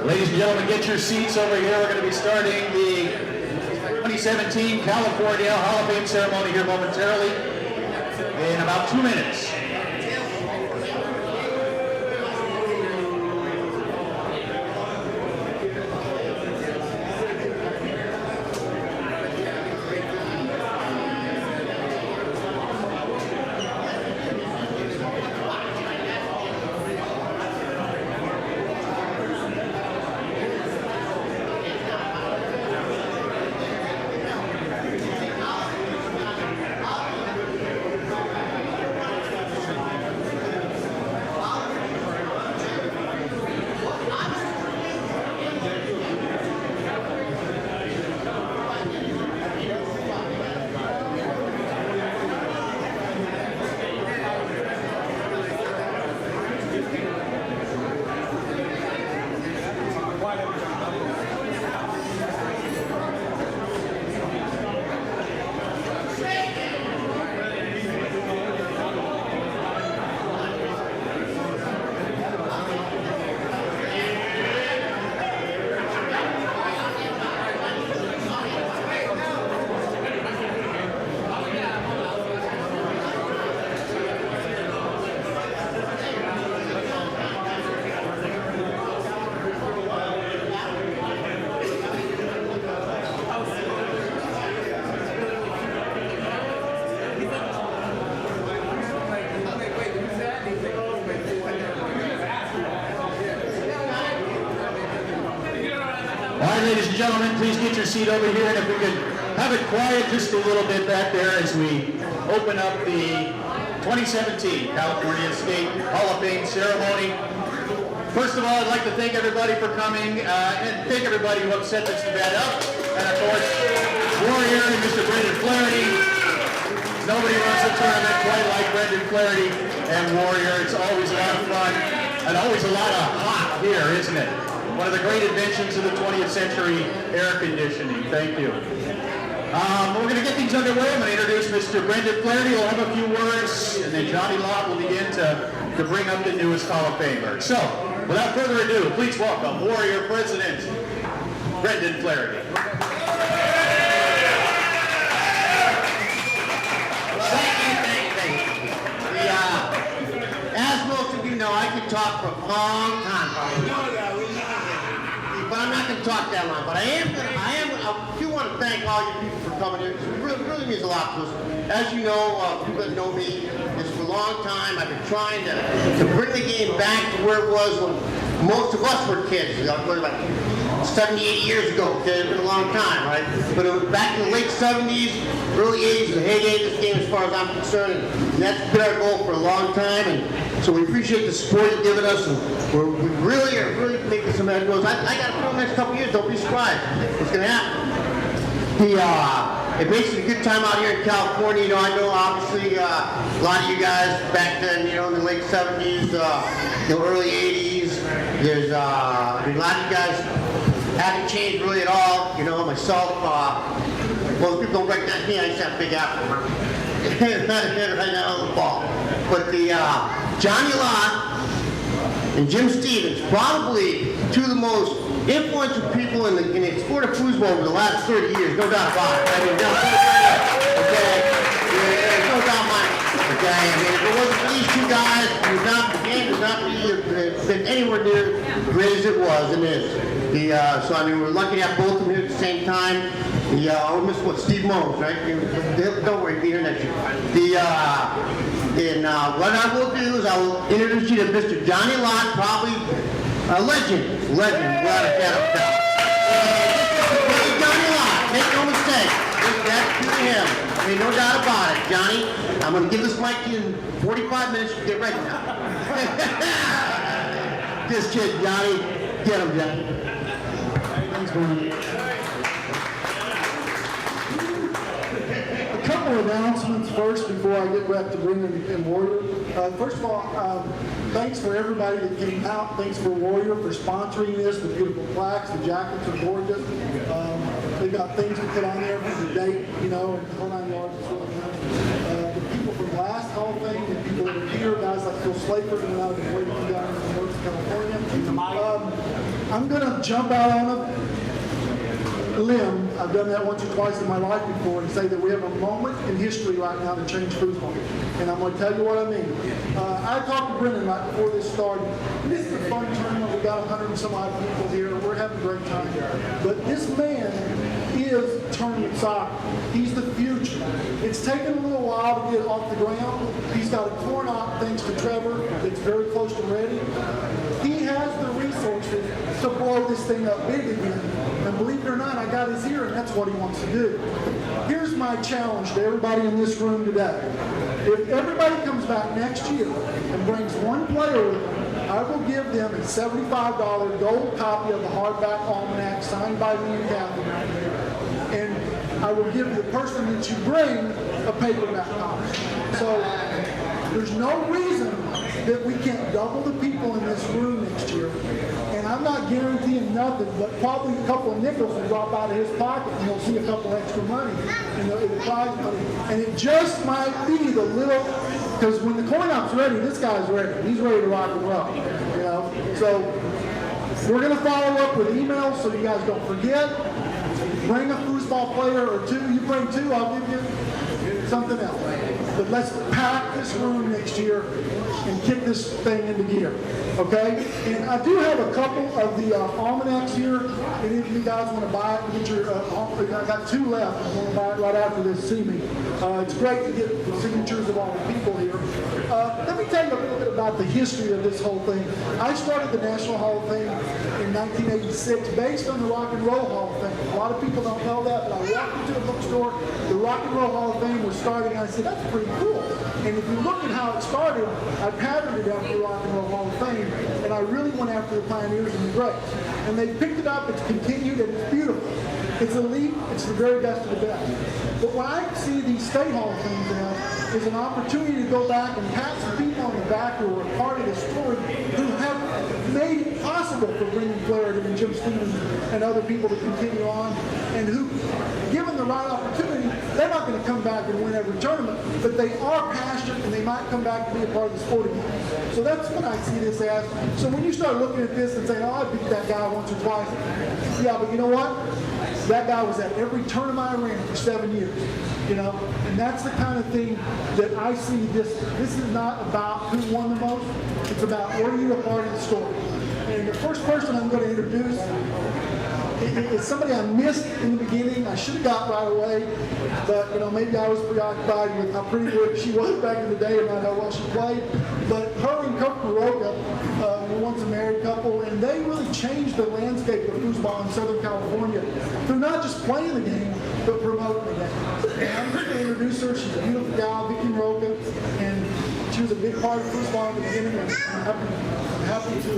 Ladies and gentlemen, get your seats over here. We're going to be starting the 2017 California Hall of Fame ceremony here momentarily in about 2 minutes. All right, ladies and gentlemen, please get your seat over here, and if we could have it quiet just a little bit back there as we open up the 2017 California State Hall of Fame ceremony. First of all, I'd like to thank everybody for coming, and thank everybody who helped set this event up, and of course, Warrior and Mr. Brendan Flaherty. Nobody runs a tournament quite like Brendan Flaherty and Warrior. It's always a lot of fun, and always a lot of hot here, isn't it? One of the great inventions of the 20th century, air conditioning. Thank you. We're going to get things underway. I'm going to introduce Mr. Brendan Flaherty. He'll have a few words, and then Johnny Lott will begin to bring up the newest Hall of Famer. So, without further ado, please welcome Warrior President Brendan Flaherty. Thank you. As most of you know, I could talk for a long time. But I'm not going to talk that long. But I do want to thank all you people for coming here. It really means a lot to us. As you know, people that know me, it's for a long time. I've been trying to bring the game back to where it was when most of us were kids. About 70, 80 years ago. Okay, it's been a long time, right? But it was back in the late 70s, early 80s, the heyday of this game as far as I'm concerned. And that's been our goal for a long time. And so we appreciate the support you've given us. And we really are making some headway. I got to for the next couple years, don't be surprised what's going to happen. It makes it a good time out here in California. You know, I know obviously a lot of you guys back then, you know, in the late 70s, early 80s, there's a lot of you guys haven't changed really at all. You know, myself, well, people don't recognize me, I used to have a big apple, right now on the ball. But the Johnny Lott and Jim Stevens, probably two of the most influential people in the sport of foosball over the last 30 years, no doubt about it. I mean, there's no doubt about it. Okay, I mean, if it wasn't for these two guys, the game would not been anywhere near as great as it was and is. So I mean, we're lucky to have both of them here at the same time. I'll miss Steve Mose, right? Don't worry, be here next year. What I will do is I will introduce you to Mr. Johnny Lott, probably a legend, without a shadow of doubt. Johnny Lott, make no mistake, that's to him. I mean, no doubt about it. Johnny, I'm going to give this mic to you in 45 minutes. Get ready now. This kid, Johnny, get him, Johnny. Thanks, Bernie. A couple of announcements first before I get back to Brendan and Warrior. First of all, thanks for everybody that came out. Thanks for Warrior for sponsoring this. The beautiful plaques, the jackets are gorgeous. They got things to put on there for the date, you know, and the whole 9 yards. It's really nice. The people from last Hall of Fame, the people that are here, guys like Phil Slaper, and I've been waiting for down in North California. I'm going to jump out on a limb. I've done that once or twice in my life before and say that we have a moment in history right now to change foosball. And I'm going to tell you what I mean. I talked to Brendan right before this started. This is a fun tournament. We've got 100 and some odd people here. We're having a great time. But this man is tournament soccer. He's the future. It's taken a little while to get off the ground. He's got a corn op, thanks to Trevor, that's very close to ready. He has the resources to blow this thing up big again. And believe it or not, I got his ear, and that's what he wants to do. Here's my challenge to everybody in this room today. If everybody comes back next year and brings one player with them, I will give them a $75 gold copy of the hardback almanac signed by me and Kathy. And I will give the person that you bring a paperback copy. So there's no reason that we can't double the people in this room next year. And I'm not guaranteeing nothing, but probably a couple of nickels will drop out of his pocket and he'll see a couple extra money in the prize money. And it just might be the little, because when the coin op's ready, this guy's ready. He's ready to rock and roll, you know. So we're going to follow up with emails so you guys don't forget. Bring a foosball player or two. You bring two, I'll give you something else. But let's pack this room next year and kick this thing into gear, okay? And I do have a couple of the almanacs here. Any of you guys want to buy it and get your, I got two left. I want to buy it right after this, see me. It's great to get the signatures of all the people here. Let me tell you a little bit about the history of this whole thing. I started the National Hall of Fame in 1986 based on the Rock and Roll Hall of Fame. A lot of people don't know that, but I walked into a bookstore, the Rock and Roll Hall of Fame was starting, and I said, that's pretty cool. And if you look at how it started, I patterned it after the Rock and Roll Hall of Fame, and I really went after the pioneers and the greats. And they picked it up, it's continued, and it's beautiful. It's elite, it's the very best of the best. But what I see these state Hall of Fames as is an opportunity to go back and pat some people on the back who were a part of the story, who have made it possible for Brendan Flaherty and Jim Stevens and other people to continue on, and who, given the right opportunity, they're not going to come back and win every tournament, but they are passionate and they might come back to be a part of the sport again. So that's what I see this as. So when you start looking at this and saying, oh, I beat that guy once or twice, yeah, but you know what? That guy was at every tournament I ran for 7 years, you know, and that's the kind of thing that I see this is not about who won the most, it's about were you a part of the story. And the first person I'm going to introduce is somebody I missed in the beginning. I should have got right away, but you know, maybe I was preoccupied with how pretty good she was back in the day and not how well she played. But her and Kirk Maroka were once a married couple, and they really changed the landscape of foosball in Southern California through not just playing the game, but promoting the game. And I'm just going to introduce her. She's a beautiful gal, Vicky Maroka, and she was a big part of foosball in the beginning. And I'm happy to.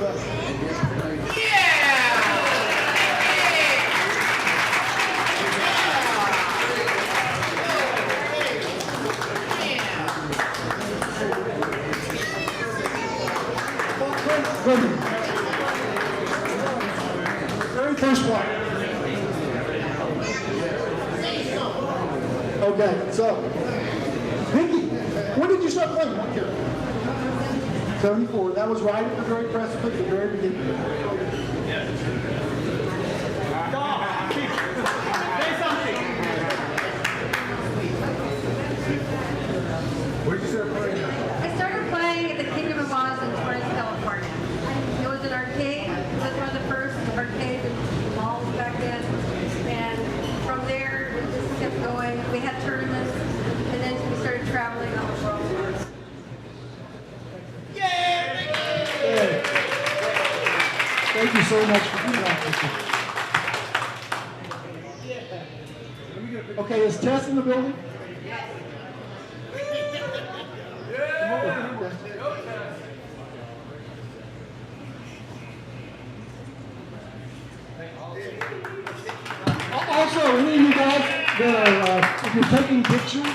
Very first one. Okay, so Vicky, when did you start playing? 74. That was right at the very precipice, the very beginning. Where'd you start playing? I started playing at the Kingdom of Oz in Torrance, California. It was an arcade. It was one of the first arcades in malls back then. And from there, it just kept going. We had tournaments, and then we started traveling all the world. Thank you so much for doing that. Okay, is Tess in the building? Also, any of you guys that are, if you're taking pictures,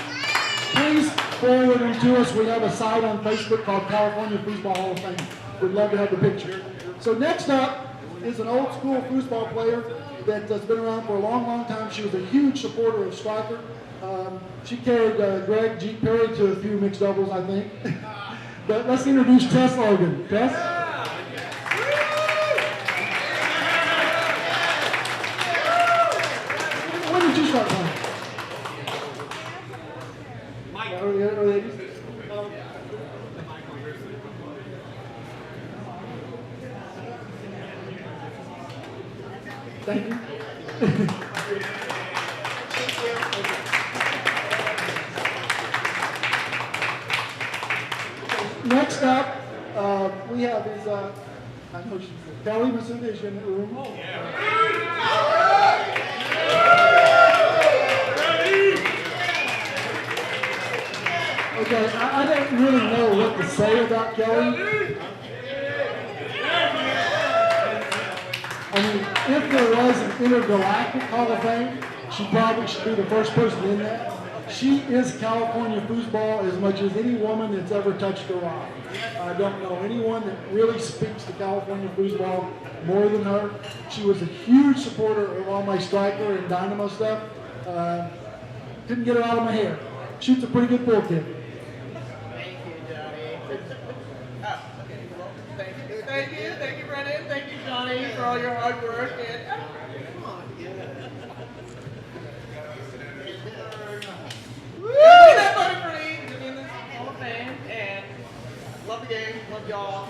please forward them to us. We have a site on Facebook called California Foosball Hall of Fame. We'd love to have the picture. So next up is an old school foosball player that's been around for a long, long time. She was a huge supporter of Striker. She carried Greg G. Perry to a few mixed doubles, I think. But let's introduce Tess Logan. Tess? Or ladies? Thank you. Next up, we have is I know she's Kelly Masood is in the room. Okay, I don't really know what to say about Kelly. I mean, if there was an intergalactic Hall of Fame, she probably should be the first person in that. She is California foosball as much as any woman that's ever touched her rock. I don't know anyone that really speaks to California foosball more than her. She was a huge supporter of all my striker and dynamo stuff. Couldn't get her out of my hair. Shoots a pretty good bull kick. Thank you, Johnny. Thank you, Brennan. Thank you, Johnny, for all your hard work. And Woo! That voted for me to be in this Hall of Fame, and love the game, love y'all.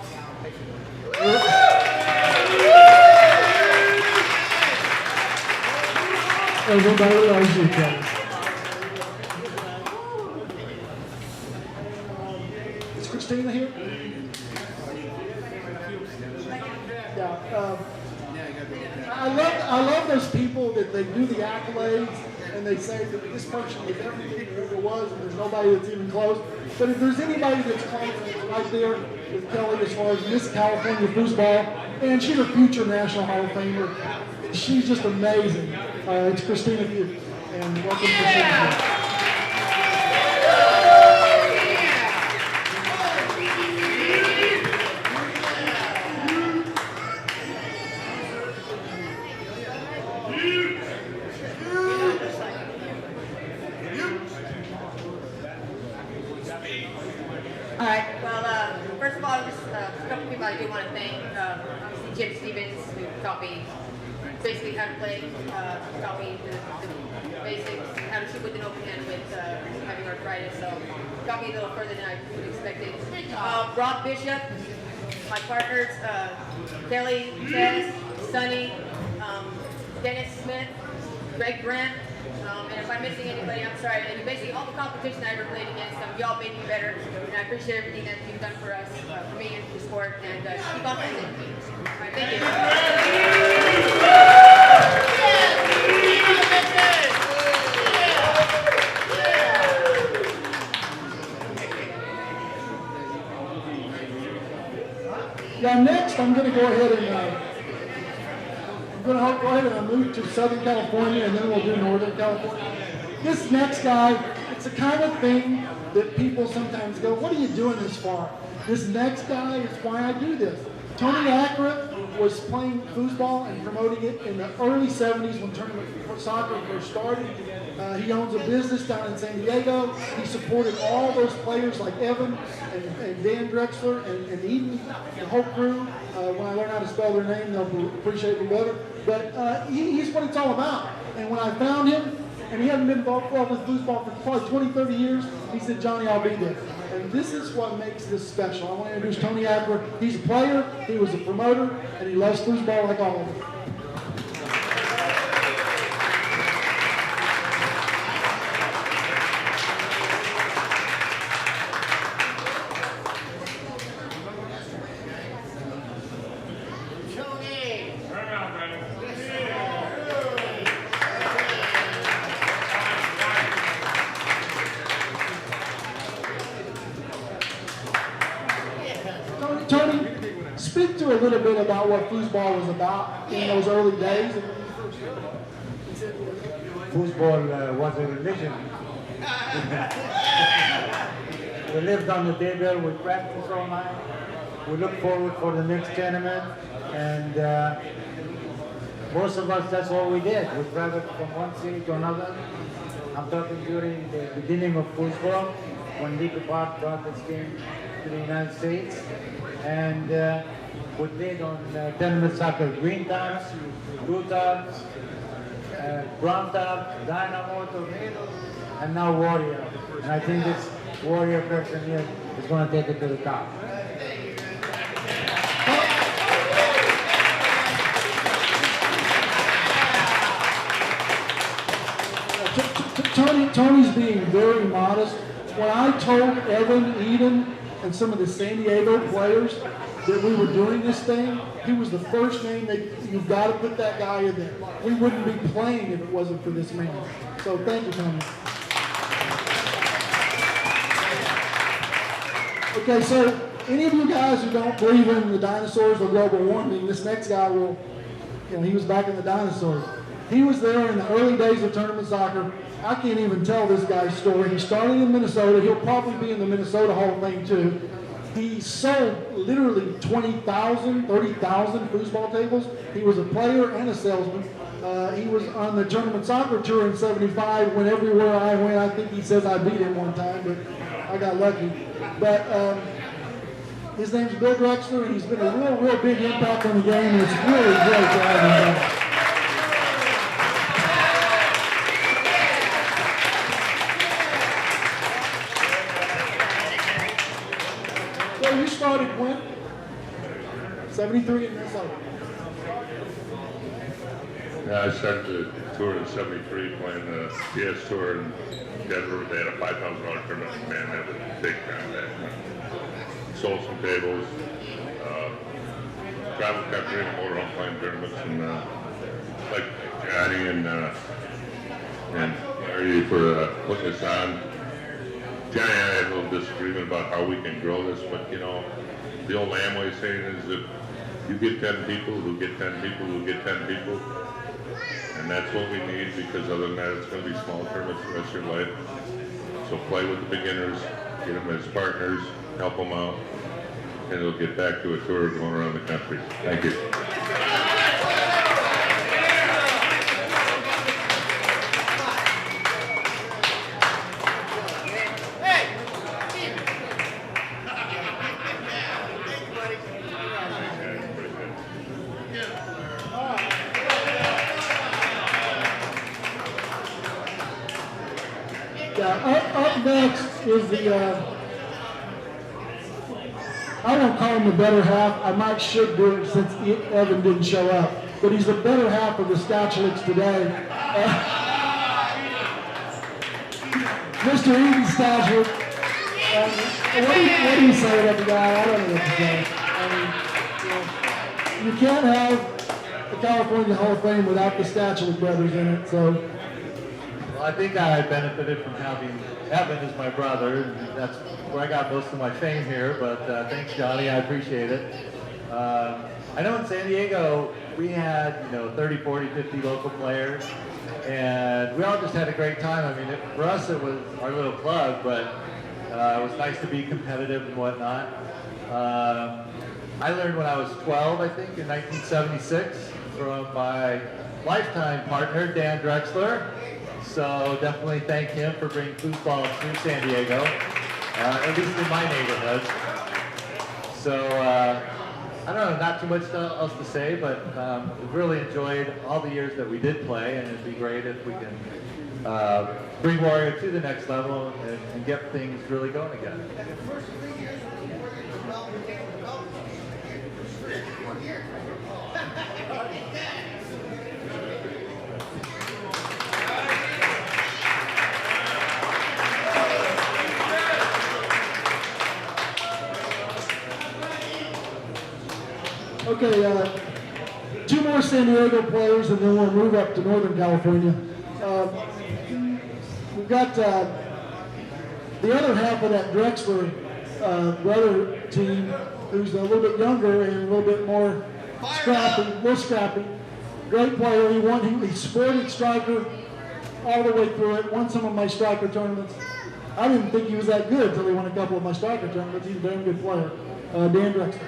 Everybody loves you, Kelly. Is Christina here? Yeah. I love those people that they do the accolades and they say that this person is everything there ever was and there's nobody that's even close. But if there's anybody that's close, it's right there with Kelly as far as Miss California foosball, and she's a future National Hall of Famer. She's just amazing. It's Christina Hughes, and welcome to Christina. All right. Well, first of all, just a couple people I do want to thank. Obviously, Jim Stevens, who taught me basically how to play, taught me the basics, how to shoot with an open hand with having arthritis. So, got me a little further than I would have expected. Rob Bishop, my partners, Kelly, Tess, Sonny, Dennis Smith, Greg Brent. And if I'm missing anybody, I'm sorry. And basically, all the competition I ever played against them, y'all made me better. And I appreciate everything that you've done for us, for me, and for the sport. And keep on playing. All right, thank you. Now, next, I'm going to go ahead and go ahead and move to Southern California, and then we'll do Northern California. This next guy, it's the kind of thing that people sometimes go, what are you doing this for? This next guy is why I do this. Tony Ackert was playing foosball and promoting it in the early 70s when tournament soccer first started. He owns a business down in San Diego. He supported all those players like Evan and Dan Drexler and Eden, the whole crew. When I learn how to spell their name, they'll appreciate me better. But he's what it's all about. And when I found him, and he hadn't been involved with foosball for probably 20, 30 years, he said, Johnny, I'll be there. And this is what makes this special. I want to introduce Tony Ackert. He's a player, he was a promoter, and he loves foosball like all of us. Tony, speak to a little bit about what foosball was about in those early days. Foosball was a religion. We lived on the table, we practiced all night, we looked forward for the next tournament, and most of us, that's all we did. We traveled from one city to another. I'm talking during the beginning of foosball, when Lee Park brought this game to the United States. And we played on tournament soccer, green tops, blue tops, brown tops, dynamo, tornadoes, and now Warrior. And I think this Warrior Professional is going to take it to the top. Tony's being very modest. When I told Evan, Eden, and some of the San Diego players that we were doing this thing, he was the first name that you've got to put that guy in there. We wouldn't be playing if it wasn't for this man. So thank you, Tony. Okay, so any of you guys who don't believe in the dinosaurs or global warming, this next guy will, he was back in the dinosaurs. He was there in the early days of tournament soccer. I can't even tell this guy's story. He started in Minnesota. He'll probably be in the Minnesota Hall of Fame too. He sold literally 20,000, 30,000 foosball tables. He was a player and a salesman. He was on the tournament soccer tour in '75 when everywhere I went, I think he says I beat him one time, but I got lucky. But his name's Bill Drexler, and he's been a real big impact on the game, and it's really great to have him back. You started when? 73 in Minnesota. Yeah, I started the tour in '73 playing the PS Tour in Denver. They had a $5,000 tournament. Man, that was a big time back. Sold some tables. Traveled country in a motorhome playing tournaments, and like Johnny and Larry for putting this on. Johnny and I had a little disagreement about how we can grow this, but the old Amway saying is that you get 10 people who get 10 people who get 10 people, and that's what we need, because other than that it's going to be small tournaments the rest of your life. So play with the beginners, get them as partners, help them out, and it'll get back to a tour going around the country. Thank you. Up next is the, I won't call him the better half. I should do it since Evan didn't show up. But he's the better half of the Scotchlicks today. Mr. Eden Stachlik. What do you say about the guy? I don't know what to say. You can't have the California Hall of Fame without the Stachlik brothers in it. So. Well, I think I benefited from having Evan as my brother, and that's where I got most of my fame here, but thanks, Johnny, I appreciate it. I know in San Diego, we had, 30, 40, 50 local players, and we all just had a great time. I mean, for us, it was our little club, but it was nice to be competitive and whatnot. I learned when I was 12, I think, in 1976, from my lifetime partner, Dan Drexler. So definitely thank him for bringing foosball through San Diego, at least in my neighborhood. So I don't know, not too much else to say, but we've really enjoyed all the years that we did play, and it'd be great if we can bring Warrior to the next level and get things really going again. Okay, two more San Diego players, and then we'll move up to Northern California. We've got the other half of that Drexler brother team, who's a little bit younger and a little bit more scrappy. Great player. He sported striker all the way through it. Won some of my striker tournaments. I didn't think he was that good until he won a couple of my striker tournaments. He's a very good player. Dan Drexler.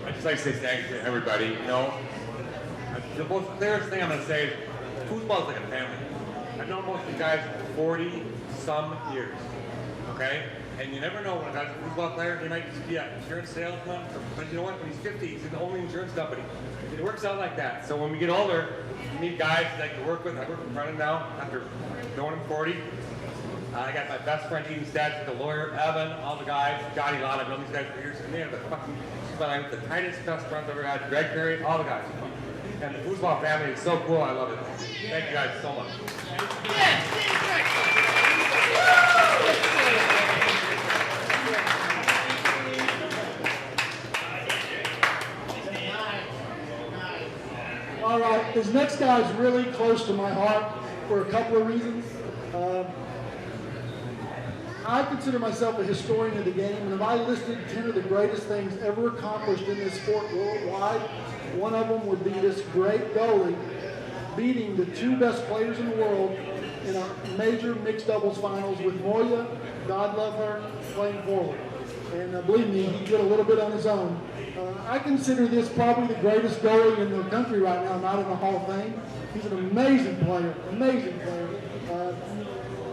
I'd just like to say thanks to everybody. The most clearest thing I'm going to say is foosball is like a family. I I've known most of these guys for 40 some years. Okay? And you never know when a guy's a foosball player, he might just be an insurance salesman, but you know what? When he's 50, he's in the only insurance company. It works out like that. So when we get older, you meet guys that you work with. I work with Brennan now after knowing him 40. I got my best friend eating stats with the lawyer, Evan, all the guys, Johnny Lott, I've known these guys for years, and they have the fucking, the tightest best friends I've ever had, Greg Perry, all the guys. And the foosball family is so cool, I love it. Thank you guys so much. All right, this next guy is really close to my heart for a couple of reasons. I consider myself a historian of the game, and if I listed 10 of the greatest things ever accomplished in this sport worldwide, one of them would be this great goalie beating the two best players in the world in a major mixed doubles finals with Moya, God love her, playing forward. And believe me, he did a little bit on his own. I consider this probably the greatest goalie in the country right now, not in the Hall of Fame. He's an amazing player, amazing player.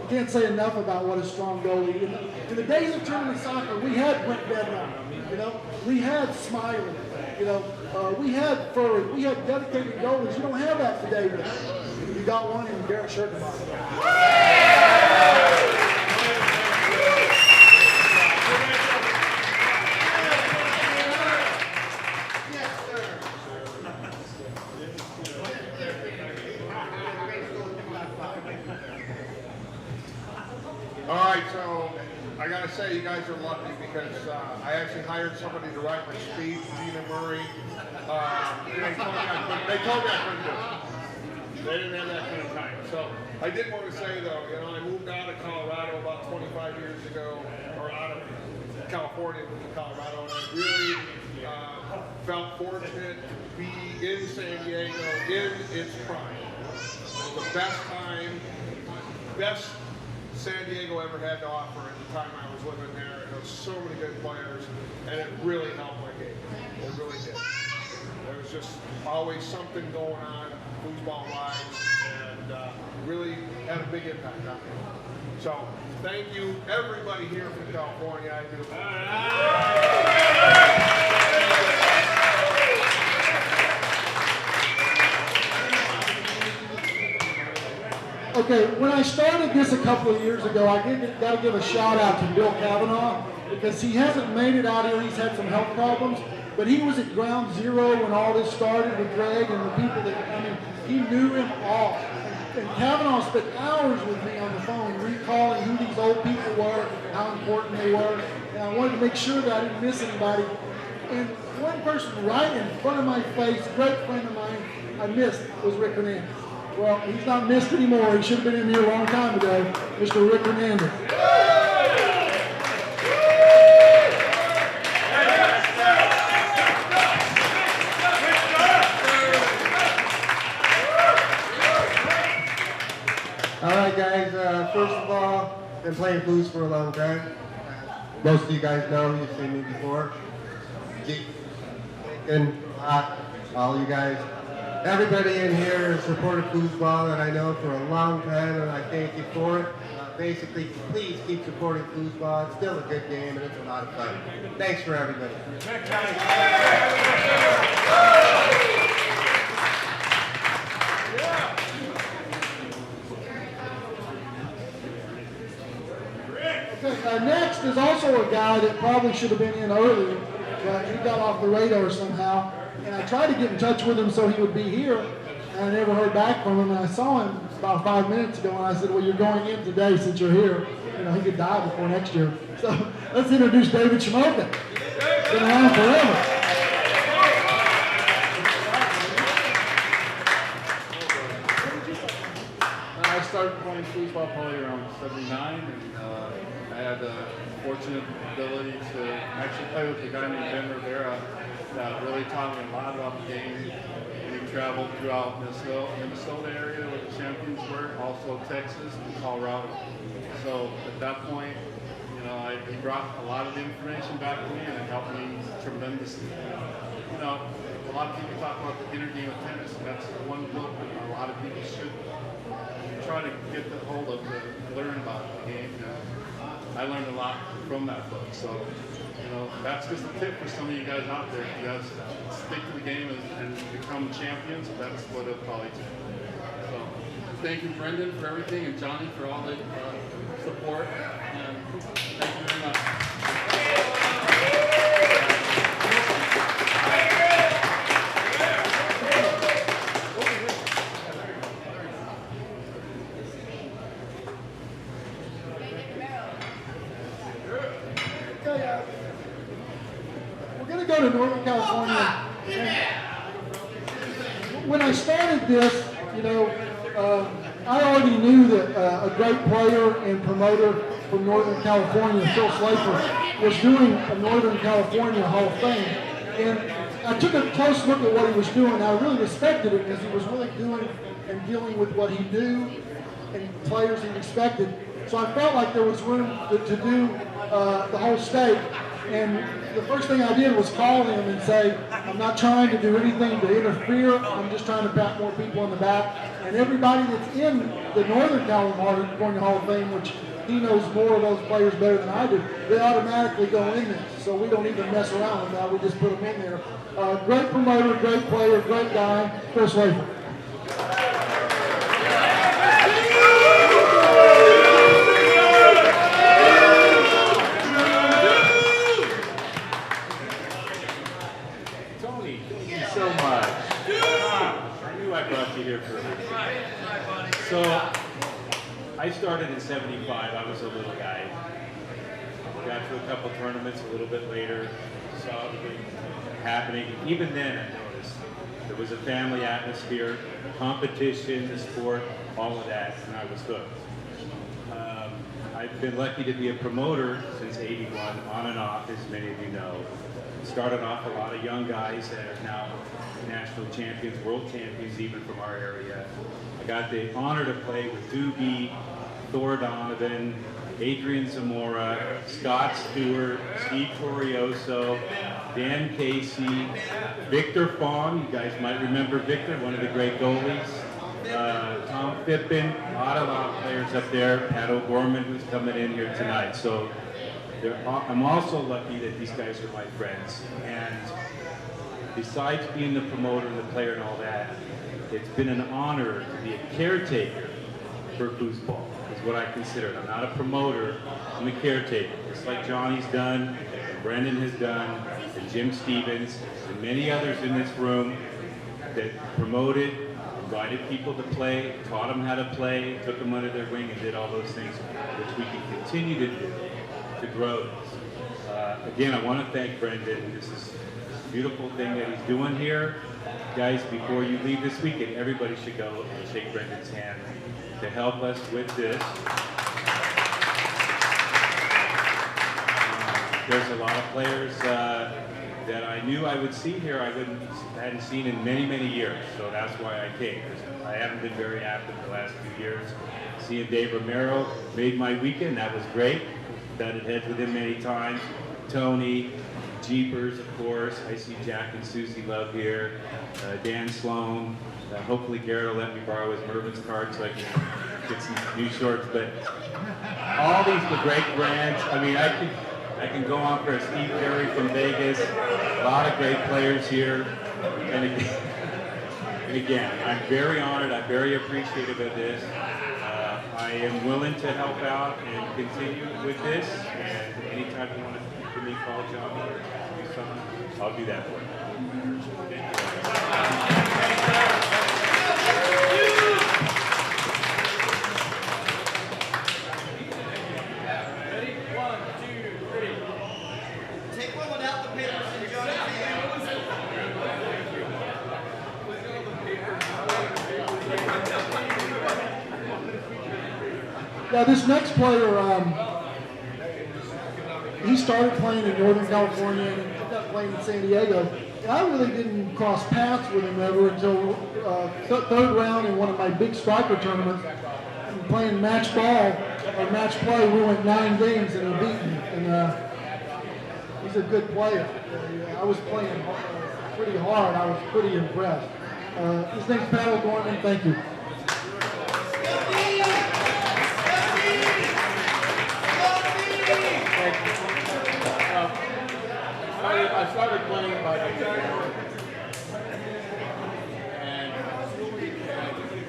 Can't say enough about what a strong goalie is. In the days of tournament soccer, we had Brent Bednar, we had Smiley, we had Furry, we had dedicated goalies. You don't have that today, but you got one in Garrett Schurkenbach. All right, so I gotta say you guys are lucky because I actually hired somebody to write my speech, Gina Murray. They told me I couldn't do it. They didn't have that kind of time. So I did want to say though, I moved out of Colorado about 25 years ago, or out of California to Colorado, and I really felt fortunate to be in San Diego in its prime. It was the best time, best San Diego ever had to offer at the time I was living there. There was so many good players, and it really helped my game. It really did. There was just always something going on, foosball-wise, and really had a big impact on me. So, thank you, everybody here from California. I do. Okay, when I started this a couple of years ago, I got to give a shout out to Bill Cavanaugh because he hasn't made it out here. He's had some health problems, but he was at ground zero when all this started with Greg and the people that, he knew him all. And Cavanaugh spent hours with me on the phone recalling who these old people were, how important they were, and I wanted to make sure that I didn't miss anybody. And one person right in front of my face, a great friend of mine, I missed was Rick Hernandez. Well, he's not missed anymore. He should have been in here a long time ago, Mr. Rick Hernandez. All right, guys. First of all, been playing blues for a long time. Most of you guys know, you've seen me before. G, Lincoln, all you guys. Everybody in here has supported foosball, and I know for a long time, and I thank you for it. Basically, please keep supporting foosball. It's still a good game, and it's a lot of fun. Thanks for everybody. Okay, next is also a guy that probably should have been in earlier, but he got off the radar somehow. And I tried to get in touch with him so he would be here, and I never heard back from him. And I saw him about 5 minutes ago, and I said, well, you're going in today since you're here. He could die before next year. So let's introduce David Shimoka. Been around forever. I started playing foosball probably around 79, and I had the fortunate ability to actually play with a guy named Ben Rivera that really taught me a lot about the game. And we traveled throughout Minnesota area where the champions were, also Texas and Colorado. So at that point, he brought a lot of the information back to me, and it helped me tremendously. A lot of people talk about the inner game of tennis, and that's one book that a lot of people should try to get the hold of to learn about the game. I learned a lot from that book. So, that's just a tip for some of you guys out there. You guys stick to the game and become champions. That's what it'll probably take. So, thank you, Brendan, for everything, and Johnny for all the support. And thank you very much. Go to Northern California. When I started this, I already knew that a great player and promoter from Northern California, Phil Slafer, was doing a Northern California Hall of Fame. And I took a close look at what he was doing. I really respected it because he was really doing and dealing with what he knew and players he respected. So I felt like there was room to do the whole state. And the first thing I did was call him and say, I'm not trying to do anything to interfere. I'm just trying to pat more people on the back. And everybody that's in the Northern California Hall of Fame, which he knows more of those players better than I do, they automatically go in there. So we don't even mess around with that. We just put them in there. Great promoter, great player, great guy, Phil Slafer. So, I started in '75. I was a little guy. Got to a couple tournaments a little bit later. Saw the thing happening. Even then, I noticed there was a family atmosphere, competition, the sport, all of that, and I was hooked. I've been lucky to be a promoter since '81, on and off, as many of you know. Started off a lot of young guys that are now national champions, world champions, even from our area. I got the honor to play with Doobie, Thor Donovan, Adrian Zamora, Scott Stewart, Steve Torioso, Dan Casey, Victor Fong. You guys might remember Victor, one of the great goalies. Tom Phippen, a lot of players up there. Pat O'Gorman, who's coming in here tonight. So I'm also lucky that these guys are my friends. And besides being the promoter and the player and all that, it's been an honor to be a caretaker for foosball, is what I consider it. I'm not a promoter, I'm a caretaker. Just like Johnny's done, and Brendan has done, and Jim Stevens, and many others in this room that promoted, invited people to play, taught them how to play, took them under their wing and did all those things, which we can continue to do to grow this. Again, I want to thank Brendan. This is a beautiful thing that he's doing here. Guys, before you leave this weekend, everybody should go and shake Brendan's hand to help us with this. There's a lot of players that I knew I would see here I hadn't seen in many, many years, so that's why I came. I haven't been very active the last few years. Seeing Dave Romero made my weekend, that was great. Butted heads with him many times. Tony, Jeepers, of course. I see Jack and Susie Love here. Dan Sloan. Hopefully Garrett will let me borrow his Mervin's card so I can get some new shorts. But all these were great brands. I mean, I can go on for a Steve Perry from Vegas. A lot of great players here. And again, I'm very honored. I'm very appreciative of this. I am willing to help out and continue with this. And anytime you want to give me a call, John, or do something, I'll do that for you. Ready? 1, 2, 3. Take one without the papers and Johnny. Now this next player, he started playing in Northern California and ended up playing in San Diego. And I really didn't cross paths with him ever until third round in one of my big striker tournaments. Playing match ball or match play, we went 9 games and he beat me. And he's a good player. I was playing pretty hard. I was pretty impressed. His name's Pat O'Gorman. Thank you. I started playing about 8 years old. And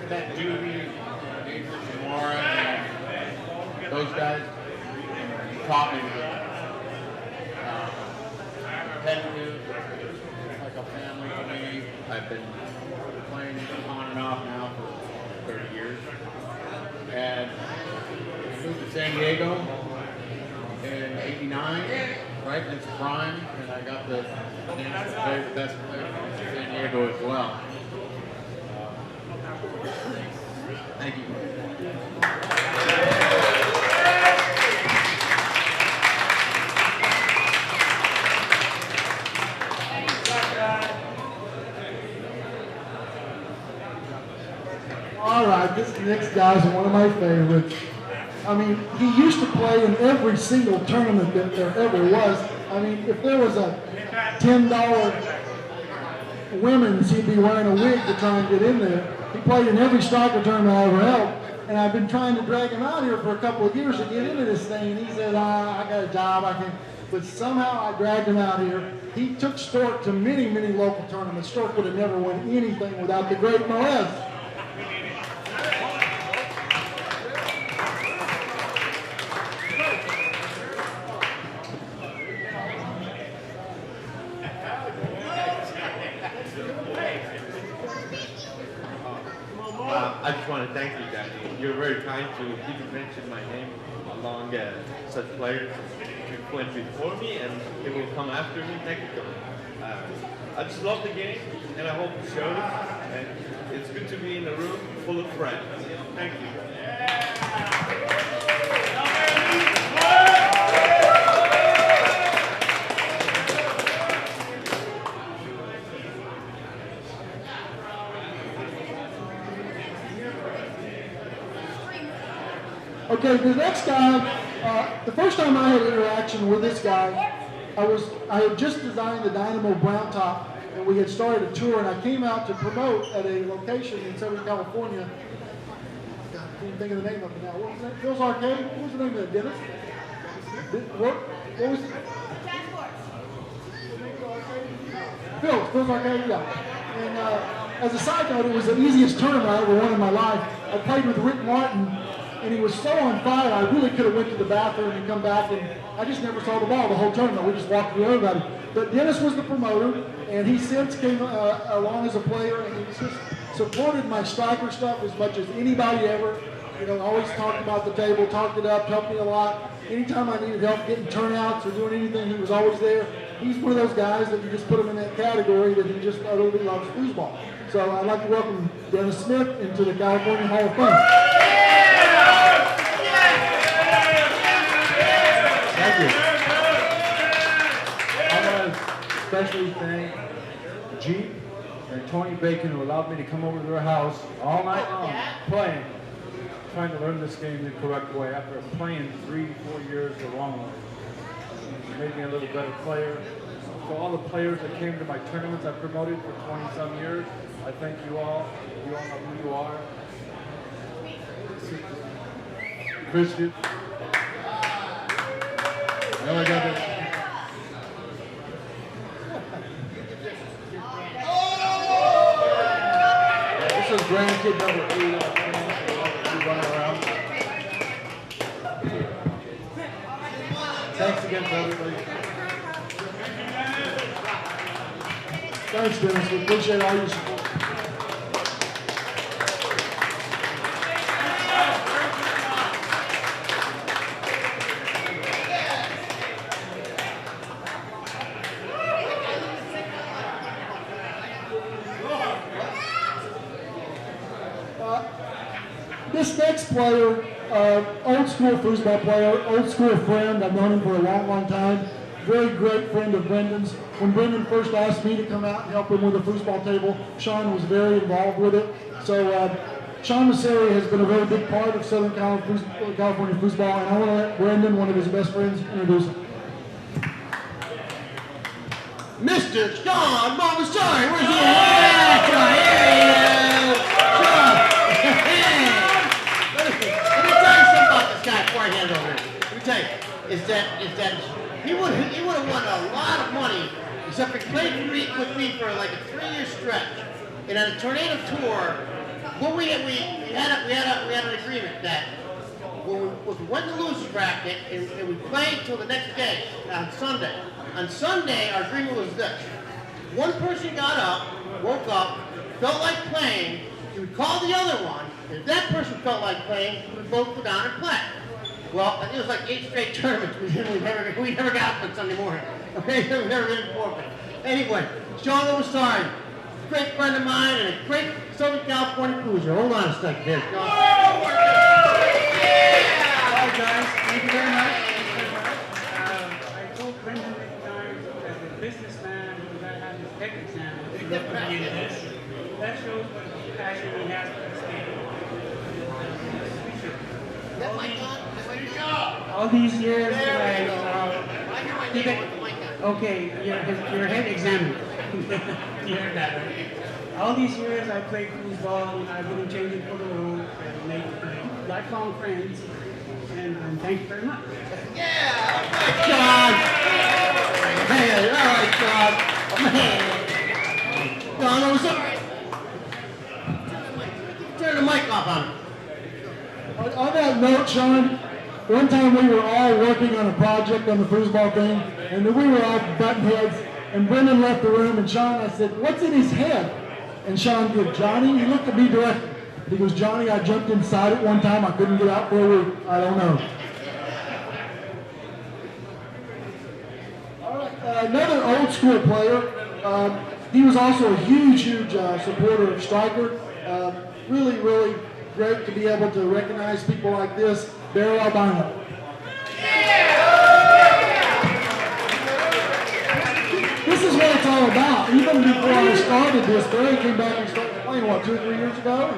that Judy, Adrian Zamora, and those guys taught me that competitive, like a family to me. I've been playing on and off now for 30 years. And I moved to San Diego in '89, right in its prime, and I got the chance to play the best player in San Diego as well. Thank you. All right, this next guy's one of my favorites. I mean, he used to play in every single tournament that there ever was. I mean, if there was a $10 women's, he'd be wearing a wig to try and get in there. He played in every striker tournament I ever held, and I've been trying to drag him out here for a couple of years to get into this thing, and he said, I got a job, I can. But somehow I dragged him out here. He took Stork to many, many local tournaments. Stork would have never won anything without the great Moez. I just want to thank you, Daddy. You're very kind to even mention my name along such players who went before me and they will come after me. Thank you, Coach. I just love the game and I hope it shows. And it's good to be in a room full of friends. Thank you. Okay, the next guy, the first time I had interaction with this guy, I had just designed the Dynamo Brown Top, and we had started a tour, and I came out to promote at a location in Southern California. God, I can't think of the name of it now. What was that? Phil's Arcade? What was the name of it, Dennis? What was it? Phil's Arcade, yeah. And as a side note, it was the easiest tournament I ever won in my life. I played with Rick Martin, and he was so on fire, I really could have went to the bathroom and come back, and I just never saw the ball the whole tournament. We just walked through everybody. But Dennis was the promoter, and he since came along as a player, and he just supported my striker stuff as much as anybody ever. You know, always talked about the table, talked it up, helped me a lot. Anytime I needed help getting turnouts or doing anything, he was always there. He's one of those guys that you just put him in that category that he just utterly loves foosball. So I'd like to welcome Dennis Smith into the California Hall of Fame. Thank you. I want to especially thank Jeep and Tony Bacon, who allowed me to come over to their house all night long playing, trying to learn this game the correct way after playing 3-4 years the wrong way. It made me a little better player. For all the players that came to my tournaments I promoted for 20-some years, I thank you all. You all know who you are. Christian. I know I got this. This is grandkid number 8 running around. Thanks again for everybody. Thanks, Dennis. We appreciate all your support. This next player, old school foosball player, old school friend. I've known him for a long, long time. Very great friend of Brendan's. When Brendan first asked me to come out and help him with the foosball table, Sean was very involved with it. So Sean Masseri has been a very big part of Southern California foosball, and I want to let Brendan, one of his best friends, introduce him. Mr. Sean Masseri, where's he at? Sean, here he is. Sean. Let me tell you something about this guy before I hand over here. Let me tell you, is that he would have won a lot of money except he played with me for like a 3-year stretch. And on a tornado tour, what we had an agreement that when we went to losers bracket and we played till the next day on Sunday. On Sunday, our agreement was this: one person got up, woke up, felt like playing, he would call the other one, and if that person felt like playing, we would both go down and play. Well, it was like 8 straight tournaments. We never got up on Sunday morning. Okay, we never been forfeit. Anyway, Sean Omasari, great friend of mine and a great Southern California cruiser. Hold on a second here, Sean. Hi guys, thank you very much. I told Brendan many times as a businessman who got to have his tech exam to look at me in this. That shows what passion he has for this game. All these years, okay, your head examiner. You heard that, right? All these years I played foosball, I've been changing for the room, I've made lifelong friends, and thank you very much. John! Man, all right, John. Man. John, I'm sorry. Turn the mic off on him. On that note, Sean, one time we were all working on a project on the foosball thing, and we were all button heads, and Brendan left the room, and Sean, I said, what's in his head? And Sean did, Johnny? He looked at me directly. He goes, Johnny, I jumped inside it one time, I couldn't get out for a week. I don't know. All right, another old school player. He was also a huge supporter of Striker. Really great to be able to recognize people like this. Barry Albino. This is what it's all about. Even before I started this, Barry came back and started playing, 2 or 3 years ago?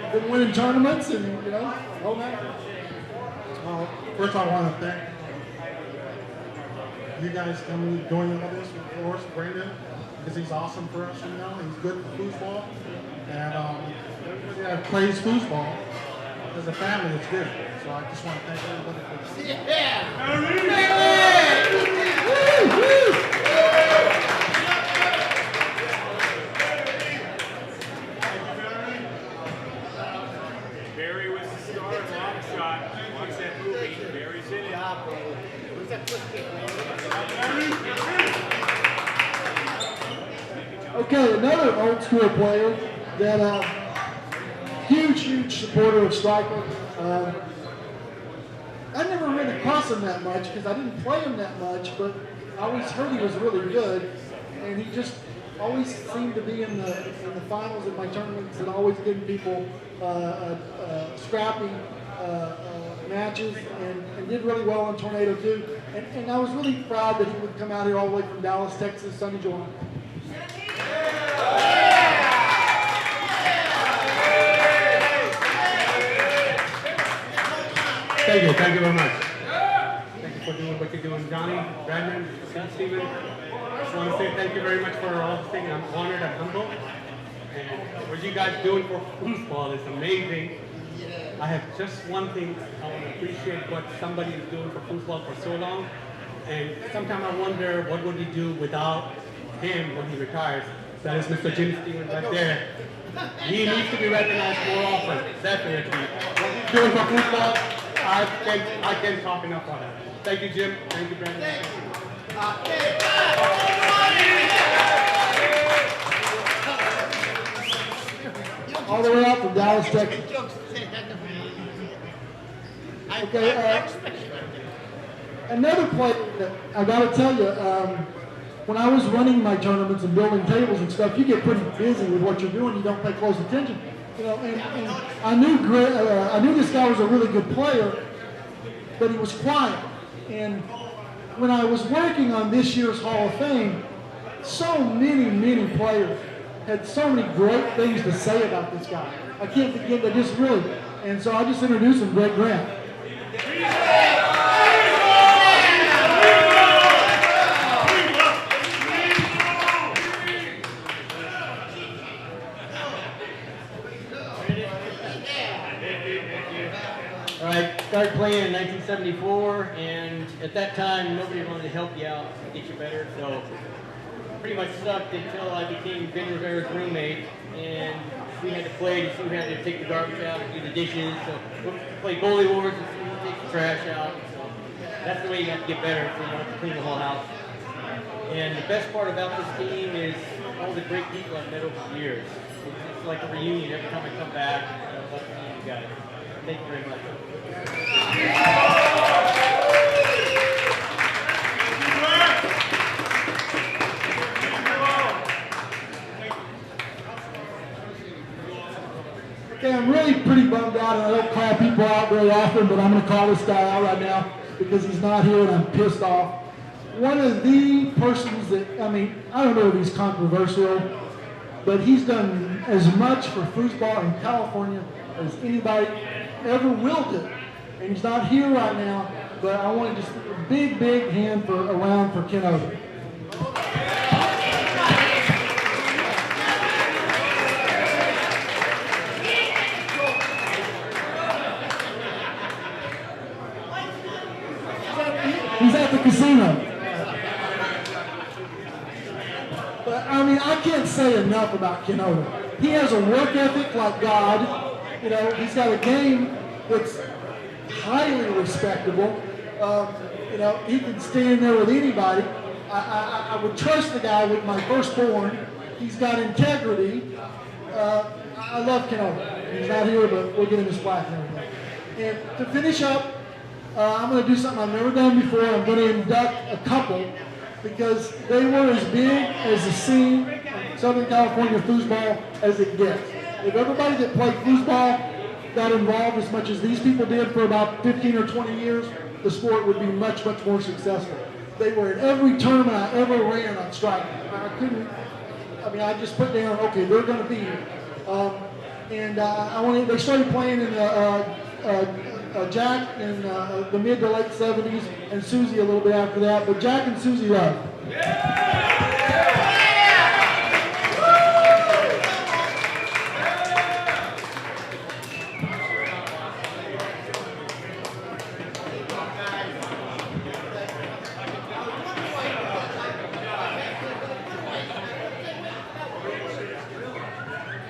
And been winning tournaments and, all that. First I want to thank you guys coming and joining all this, of course, Brendan, because he's awesome for us, he's good for foosball. And everybody that plays foosball as a family, it's good. So I just want to thank everybody for this. Barry was the star of Long Shot. Watch that movie. Barry's in it. Okay, another old school player that huge supporter of Striker. I never really crossed him that much because I didn't play him that much, but I always heard he was really good, and he just always seemed to be in the finals of my tournaments and always giving people scrappy matches and did really well on Tornado too. And I was really proud that he would come out here all the way from Dallas, Texas, Sunny July. Thank you very much. Thank you for doing what you're doing, Johnny, Brandon, Steven. I just want to say thank you very much for all the things. I'm honored and humble. And what you guys doing for foosball is amazing. I have just one thing. I want to appreciate what somebody is doing for foosball for so long. And sometimes I wonder what would he do without him when he retires. That is Mr. Jim Stevens right there. He needs to be recognized more often, definitely. What he's doing for foosball, I can't talk enough on that. Thank you, Jim. Thank you, Brandon. All the way out from Dallas, Texas. Okay, another player that I got to tell you, when I was running my tournaments and building tables and stuff, you get pretty busy with what you're doing. You don't pay close attention. And I knew this guy was a really good player, but he was quiet. And when I was working on this year's Hall of Fame, so many players had so many great things to say about this guy. I can't begin to just really. And so I just introduced him, Greg Grant. All right, started playing in 1974, and at that time, nobody wanted to help you out, get you better, so pretty much sucked until I became Ben Rivera's roommate, and we had to play to see who had to take the garbage out and do the dishes. So we play goalie wars and see who takes the trash out. So that's the way you have to get better, so you don't have to clean the whole house. And the best part about this team is all the great people I've met over the years. It's like a reunion every time I come back. I love to meet you guys. Thank you very much. Okay, I'm really pretty bummed out, and I don't call people out very often, but I'm going to call this guy out right now because he's not here and I'm pissed off. One of the persons that, I mean, I don't know if he's controversial, but he's done as much for foosball in California as anybody ever will do. And he's not here right now, but I want to just a big, big hand around for Ken Oden. He's at the casino. But I mean, I can't say enough about Ken Oden. He has a work ethic like God. You know, he's got a game that's highly respectable. You know, he can stand there with anybody. I would trust the guy with my firstborn. He's got integrity. I love Ken Oden. He's not here, but we'll get him his plaque and everything. And to finish up, I'm going to do something I've never done before. I'm going to induct a couple because they were as big as the scene in Southern California foosball as it gets. If everybody that played foosball got involved as much as these people did for about 15 or 20 years, the sport would be much, much more successful. They were at every tournament I ever ran on strike. I just put down, okay, they're going to be here. They started playing in Jack in the mid to late 70s, and Susie a little bit after that, but Jack and Susie love.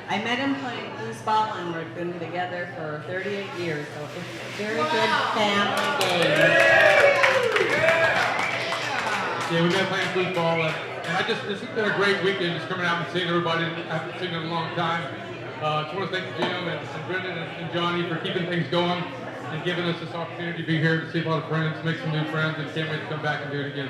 I met him playing foosball, and we've been together for 38 years, so it's a very good family game. Yeah, we met playing foosball, and this has been a great weekend, just coming out and seeing everybody. I haven't seen in a long time. Just want to thank Jim and Brendan and Johnny for keeping things going and giving us this opportunity to be here to see a lot of friends, make some new friends, and can't wait to come back and do it again.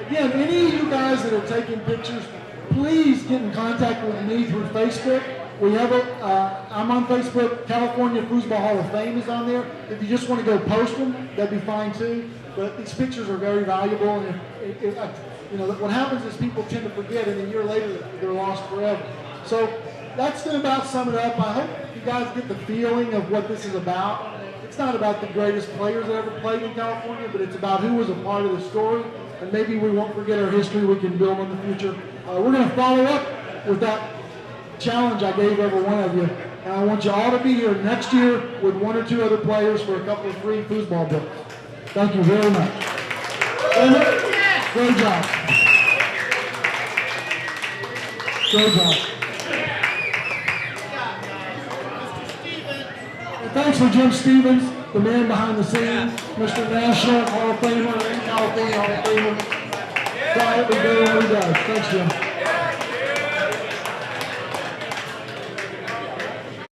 Again, any of you guys that are taking pictures, please get in contact with me through Facebook. We have I'm on Facebook. California Foosball Hall of Fame is on there. If you just want to go post them, that'd be fine too. But these pictures are very valuable, and what happens is people tend to forget, and a year later they're lost forever. So that's going to about sum it up. I hope you guys get the feeling of what this is about. It's not about the greatest players that ever played in California, but it's about who was a part of the story. And maybe we won't forget our history. We can build on the future. We're going to follow up with that challenge I gave every one of you. And I want you all to be here next year with one or two other players for a couple of free foosball books. Thank you very much. Great job. Great job. And thanks for Jim Stevens, the man behind the scenes, Mr. National Hall of Famer and California Hall of Famer. Quietly doing what he does. Thanks, Jim.